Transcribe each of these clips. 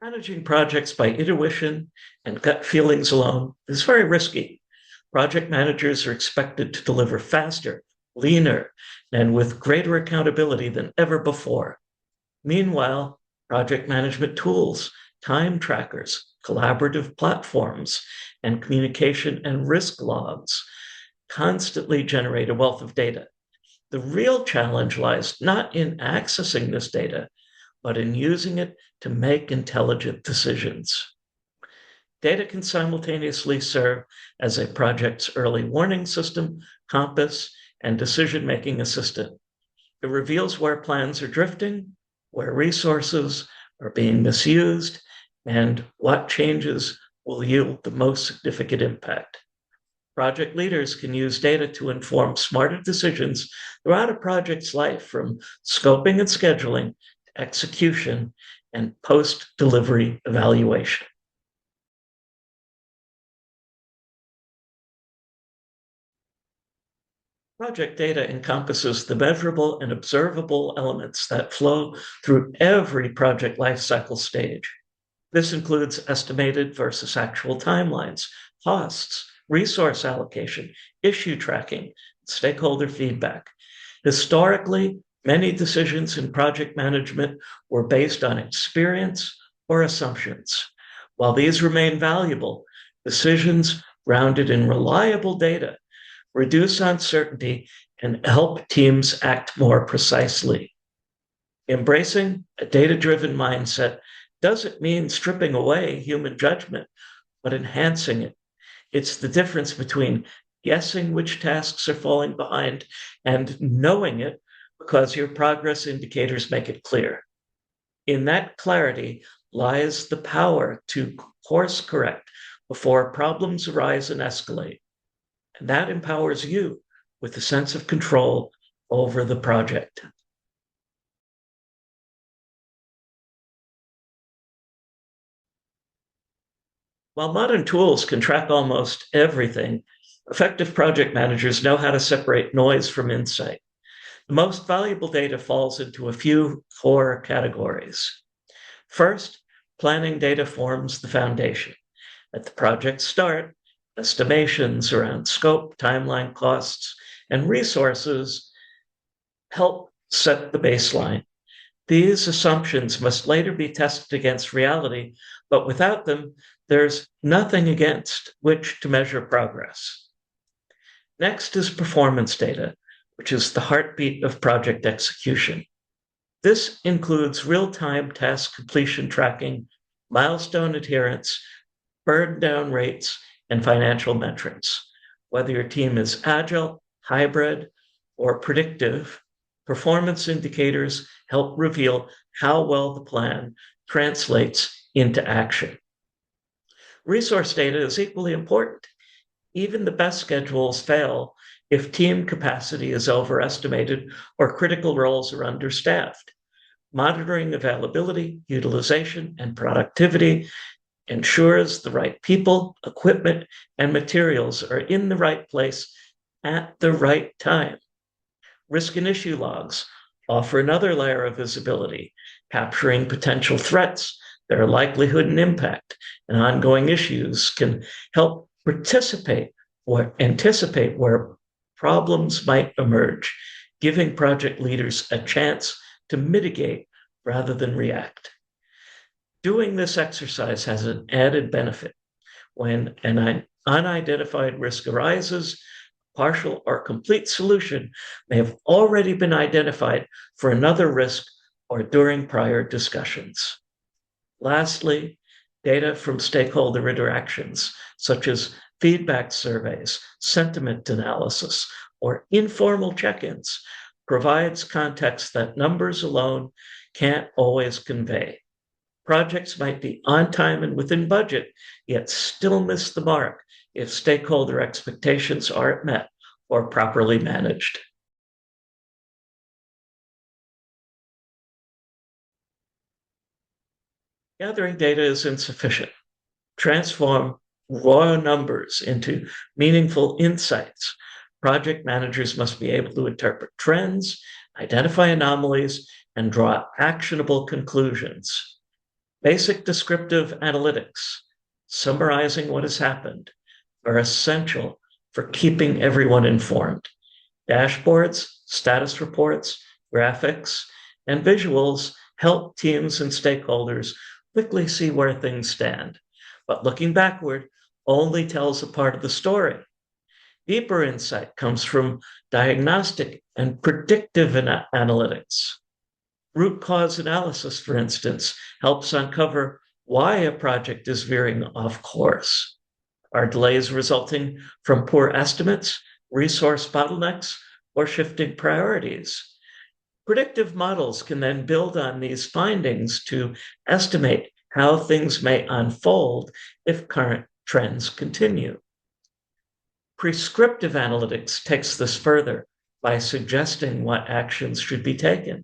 Managing projects by intuition and gut feelings alone is very risky. Project managers are expected to deliver faster, leaner, and with greater accountability than ever before. Meanwhile, project management tools, time trackers, collaborative platforms, and communication and risk logs constantly generate a wealth of data. The real challenge lies not in accessing this data, but in using it to make intelligent decisions. Data can simultaneously serve as a project's early warning system, compass, and decision-making assistant. It reveals where plans are drifting, where resources are being misused, and what changes will yield the most significant impact. Project leaders can use data to inform smarter decisions throughout a project's life, from scoping and scheduling to execution and post-delivery evaluation. Project data encompasses the measurable and observable elements that flow through every project lifecycle stage. This includes estimated versus actual timelines, costs, resource allocation, issue tracking, stakeholder feedback. Historically, many decisions in project management were based on experience or assumptions. While these remain valuable, decisions grounded in reliable data reduce uncertainty and help teams act more precisely. Embracing a data-driven mindset doesn't mean stripping away human judgment, but enhancing it. It's the difference between guessing which tasks are falling behind and knowing it because your progress indicators make it clear. In that clarity lies the power to course correct before problems arise and escalate. And that empowers you with a sense of control over the project. While modern tools can track almost everything, effective project managers know how to separate noise from insight. The most valuable data falls into a few core categories. First, planning data forms the foundation. At the project start, estimations around scope, timeline, costs, and resources help set the baseline. These assumptions must later be tested against reality, but without them, there's nothing against which to measure progress. Next is performance data, which is the heartbeat of project execution. This includes real-time task completion tracking, milestone adherence, burn down rates, and financial metrics. Whether your team is agile, hybrid, or predictive, performance indicators help reveal how well the plan translates into action. Resource data is equally important. Even the best schedules fail if team capacity is overestimated or critical roles are understaffed. Monitoring availability, utilization, and productivity ensures the right people, equipment, and materials are in the right place at the right time. Risk and issue logs offer another layer of visibility, capturing potential threats, their likelihood and impact, and ongoing issues can help anticipate where problems might emerge, giving project leaders a chance to mitigate rather than react. Doing this exercise has an added benefit. When an unidentified risk arises, partial or complete solution may have already been identified for another risk or during prior discussions. Lastly, data from stakeholder interactions, such as feedback surveys, sentiment analysis, or informal check-ins, provides context that numbers alone can't always convey. Projects might be on time and within budget, yet still miss the mark if stakeholder expectations aren't met or properly managed. Gathering data is insufficient. Transform raw numbers into meaningful insights. Project managers must be able to interpret trends, identify anomalies, and draw actionable conclusions. Basic descriptive analytics, summarizing what has happened, are essential for keeping everyone informed. Dashboards, status reports, graphics, and visuals help teams and stakeholders quickly see where things stand. But looking backward only tells a part of the story. Deeper insight comes from diagnostic and predictive analytics. Root cause analysis, for instance, helps uncover why a project is veering off course. Are delays resulting from poor estimates, resource bottlenecks, or shifting priorities? Predictive models can then build on these findings to estimate how things may unfold if current trends continue. Prescriptive analytics takes this further by suggesting what actions should be taken.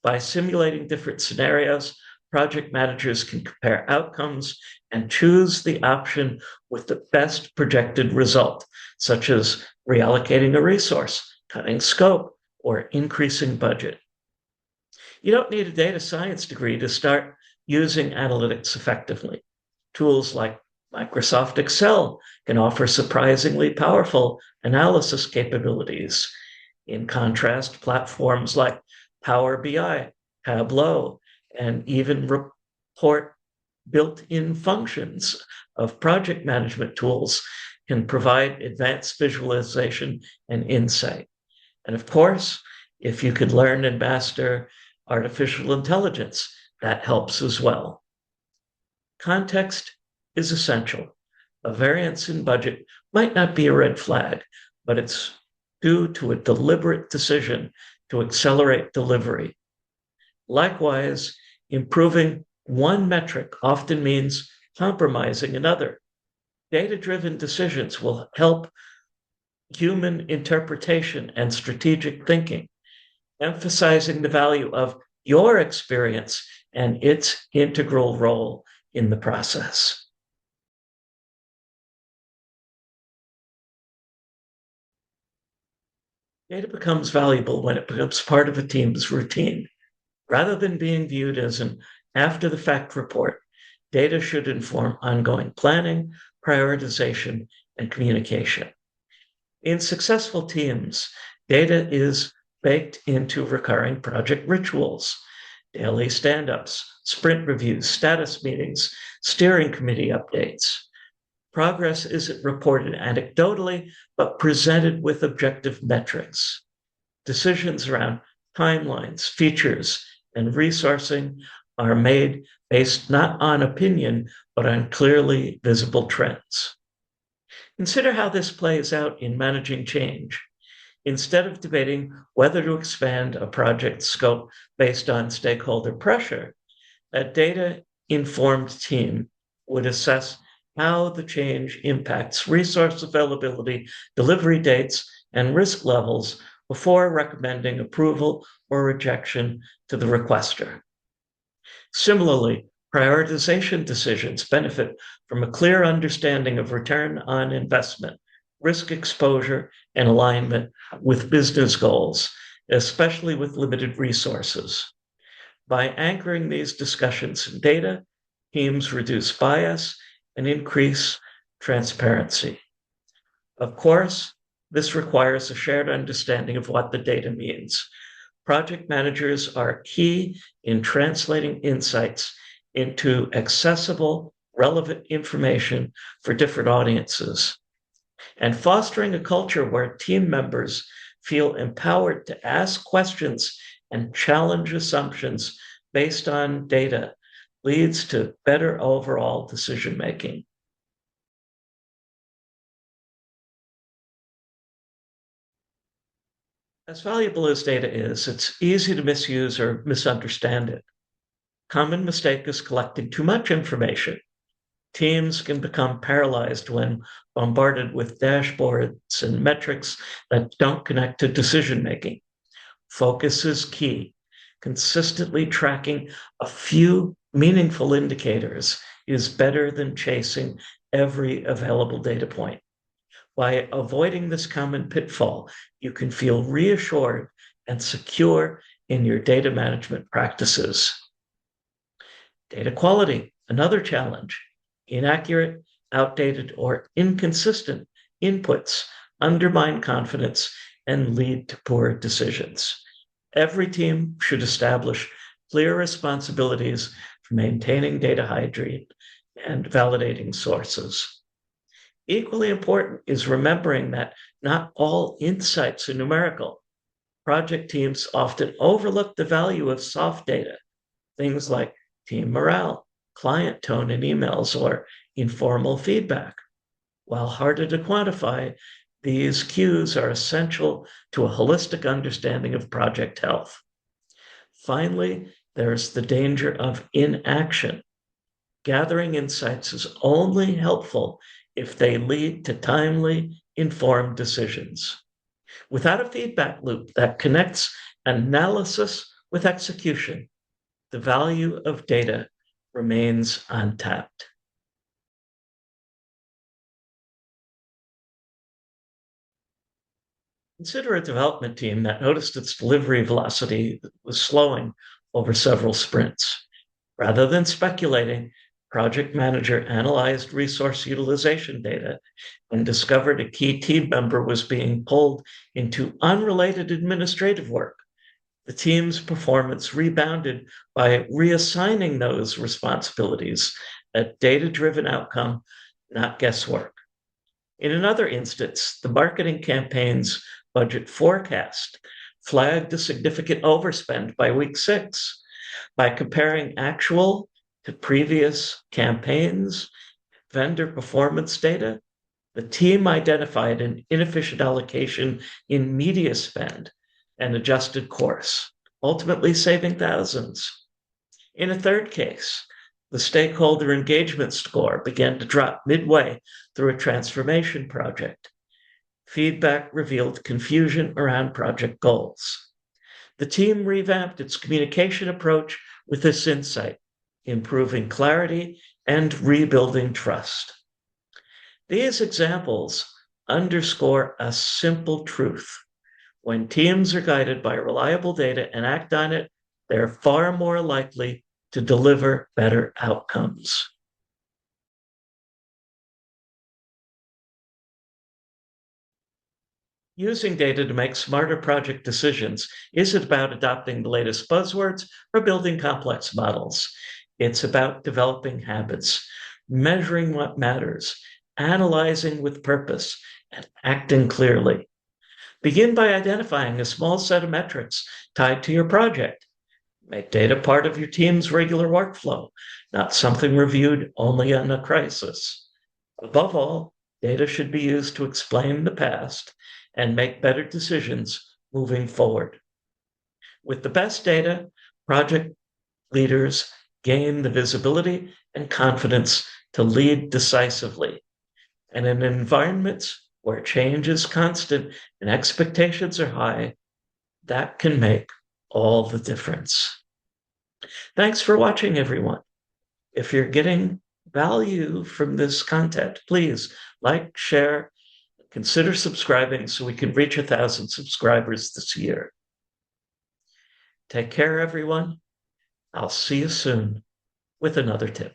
By simulating different scenarios, project managers can compare outcomes and choose the option with the best projected result, such as reallocating a resource, cutting scope, or increasing budget. You don't need a data science degree to start using analytics effectively. Tools like Microsoft Excel can offer surprisingly powerful analysis capabilities. In contrast, platforms like Power BI, Tableau, and even report built-in functions of project management tools can provide advanced visualization and insight. And of course, if you can learn and master artificial intelligence, that helps as well. Context is essential. A variance in budget might not be a red flag, but it's due to a deliberate decision to accelerate delivery. Likewise, improving one metric often means compromising another. Data-driven decisions will help human interpretation and strategic thinking, emphasizing the value of your experience and its integral role in the process. Data becomes valuable when it becomes part of a team's routine. Rather than being viewed as an after-the-fact report, data should inform ongoing planning, prioritization, and communication. In successful teams, data is baked into recurring project rituals, daily stand-ups, sprint reviews, status meetings, steering committee updates. Progress isn't reported anecdotally, but presented with objective metrics. Decisions around timelines, features, and resourcing are made based not on opinion, but on clearly visible trends. Consider how this plays out in managing change. Instead of debating whether to expand a project scope based on stakeholder pressure, a data-informed team would assess how the change impacts resource availability, delivery dates, and risk levels before recommending approval or rejection to the requester. Similarly, prioritization decisions benefit from a clear understanding of return on investment, risk exposure, and alignment with business goals, especially with limited resources. By anchoring these discussions in data, teams reduce bias and increase transparency. Of course, this requires a shared understanding of what the data means. Project managers are key in translating insights into accessible, relevant information for different audiences, and fostering a culture where team members feel empowered to ask questions and challenge assumptions based on data leads to better overall decision-making. As valuable as data is, it's easy to misuse or misunderstand it. Common mistake is collecting too much information. Teams can become paralyzed when bombarded with dashboards and metrics that don't connect to decision-making. Focus is key. Consistently tracking a few meaningful indicators is better than chasing every available data point. By avoiding this common pitfall, you can feel reassured and secure in your data management practices. Data quality, another challenge. Inaccurate, outdated, or inconsistent inputs undermine confidence and lead to poor decisions. Every team should establish clear responsibilities for maintaining data hygiene and validating sources. Equally important is remembering that not all insights are numerical. Project teams often overlook the value of soft data, things like team morale, client tone in emails, or informal feedback. While harder to quantify, these cues are essential to a holistic understanding of project health. Finally, there's the danger of inaction. Gathering insights is only helpful if they lead to timely, informed decisions. Without a feedback loop that connects analysis with execution, the value of data remains untapped. Consider a development team that noticed its delivery velocity was slowing over several sprints. Rather than speculating, project manager analyzed resource utilization data and discovered a key team member was being pulled into unrelated administrative work. The team's performance rebounded by reassigning those responsibilities, a data-driven outcome, not guesswork. In another instance, the marketing campaign's budget forecast flagged a significant overspend by week 6. By comparing actual to previous campaigns, vendor performance data, the team identified an inefficient allocation in media spend and adjusted course, ultimately saving thousands. In a third case, the stakeholder engagement score began to drop midway through a transformation project. Feedback revealed confusion around project goals. The team revamped its communication approach with this insight, improving clarity and rebuilding trust. These examples underscore a simple truth. When teams are guided by reliable data and act on it, they're far more likely to deliver better outcomes. Using data to make smarter project decisions isn't about adopting the latest buzzwords or building complex models. It's about developing habits, measuring what matters, analyzing with purpose, and acting clearly. Begin by identifying a small set of metrics tied to your project. Make data part of your team's regular workflow, not something reviewed only on a crisis. Above all, data should be used to explain the past and make better decisions moving forward. With the best data, project leaders gain the visibility and confidence to lead decisively. And in environments where change is constant and expectations are high, that can make all the difference. Thanks for watching, everyone. If you're getting value from this content, please like, share, consider subscribing so we can reach 1,000 subscribers this year. Take care, everyone. I'll see you soon with another tip.